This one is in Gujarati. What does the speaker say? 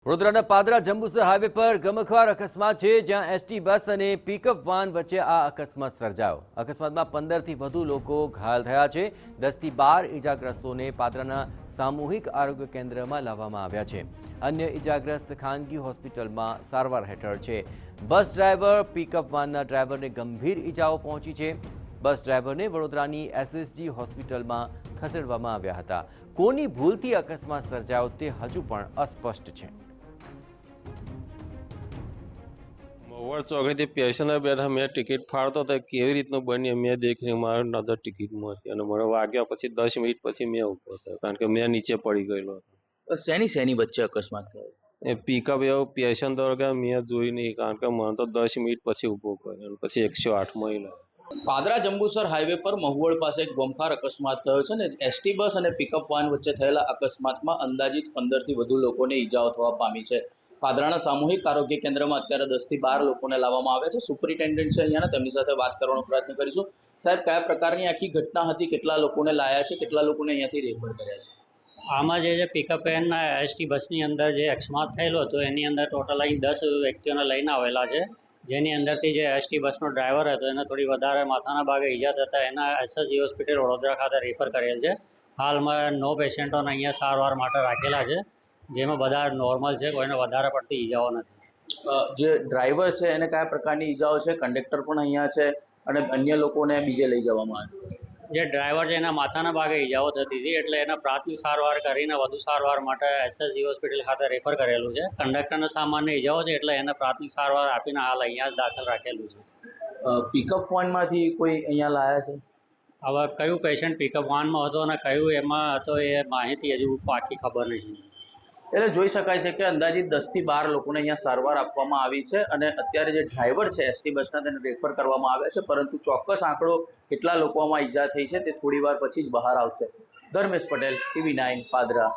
વડોદરાના પાદરા જંબુસર હાઈવે પર ગમખ્વાર અકસ્માત છે, જ્યાં એસટી બસ અને પિકઅપ વાન વચ્ચે આ અકસ્માત સર્જાયો। અકસ્માતમાં 15 થી વધુ લોકો ઘાયલ થયા છે। 10 થી 12 ઇજાગ્રસ્તોને પાદરાના સામૂહિક આરોગ્ય કેન્દ્રમાં લાવવામાં આવ્યા છે। અન્ય ઇજાગ્રસ્ત ખાનગી હોસ્પિટલમાં સારવાર હેઠળ છે। બસ ડ્રાઈવર પિકઅપ વાનના ડ્રાઈવરને ગંભીર ઇજાઓ પહોંચી છે। બસ ડ્રાઈવરને વડોદરાની એસએસજી હોસ્પિટલમાં ખસેડવામાં આવ્યા હતા। કોની ભૂલથી અકસ્માત સર્જાયો તે હજુ પણ અસ્પષ્ટ છે। મહુવા ચોકડીથી પેસેન્જર બેઠા મેં ટિકિટ ફાળતો તો કેવી રીતનું બન્યું મેં દેખ્યું। મારો નજર ટિકિટમાં હતી અને મને વાગ્યા પછી 10 મિનિટ પછી મેં ઊભો થયો, કારણ કે મેં નીચે પડી ગયેલો હતો। શેની વચ્ચે અકસ્માત થયો? એ પિકઅપ એવો પેસેન્જર કે મેં જોઈ નહીં, કારણ કે મને તો 10 મિનિટ પછી ઊભો કર્યો અને પછી 108 માં લાવ્યો। પાદરા જંબુસર હાઈવે પર મહુવડ પાસે એક ગમખ્વાર અકસ્માત થયો છે ને એસટી બસ અને પિકઅપ વાન વચ્ચે થયેલા અકસ્માતમાં અંદાજિત 15 થી વધુ લોકોને ઈજાઓ થવા પામી છે। પાદરાના સામૂહિક આરોગ્ય કેન્દ્રમાં અત્યારે 10 થી 12 લોકોને લાવવામાં આવ્યા છે। સુપરિન્ટેન્ડન્ટ છે અહીંયાના, તેમની સાથે વાત કરવાનો પ્રયત્ન કરીશું। સાહેબ, કયા પ્રકારની આખી ઘટના હતી, કેટલા લોકોને લાયા છે, કેટલા લોકોને અહીંયાથી રેફર કર્યા છે? આમાં જે પિકઅપ વેનના એસટી બસની અંદર જે અકસ્માત થયેલો હતો એની અંદર ટોટલ અહીં 10 વ્યક્તિઓને લઈને આવેલા છે, જેની અંદરથી જે એસટી બસનો ડ્રાઈવર હતો એને થોડી વધારે માથાના ભાગે ઈજા થતાં એના એસએસજી હોસ્પિટલ વડોદરા ખાતે રેફર કરેલ છે। હાલમાં 9 પેશન્ટોને અહીંયા સારવાર માટે રાખેલા છે, જેમાં બધા નોર્મલ છે, કોઈને વધારે પડતી ઈજાઓ નથી। જે ડ્રાઈવર છે એને કયા પ્રકારની ઈજાઓ છે? કંડક્ટર પણ અહીંયા છે અને અન્ય લોકોને બીજે લઈ જવામાં આવે? જે ડ્રાઈવર છે એના માથાના ભાગે ઈજાઓ થતી હતી, એટલે એના પ્રાથમિક સારવાર કરીને વધુ સારવાર માટે એસએસજી હોસ્પિટલ ખાતે રેફર કરેલું છે। કંડક્ટરને સામાન્ય ઈજાઓ છે એટલે એને પ્રાથમિક સારવાર આપીને હાલ અહીંયા જ દાખલ રાખેલું છે। પિકઅપ વાનમાંથી કોઈ અહીંયા લાયા છે? હવે કયું પેશન્ટ પિકઅપ વાનમાં હતો અને કયું એમાં હતો એ માહિતી હજુ પાકી ખબર નહીં। એટલે જોઈ શકાય છે કે અંદાજિત 10 થી 12 લોકોને અહીંયા સારવાર આપવામાં આવી છે અને અત્યારે જે ડ્રાઈવર છે એસટી બસના તેને રેફર કરવામાં આવ્યા છે, પરંતુ ચોક્કસ આંકડો કેટલા લોકોમાં ઈજા થઈ છે તે થોડી વાર પછી જ બહાર આવશે। ધર્મેશ પટેલ, TV9, પાદરા।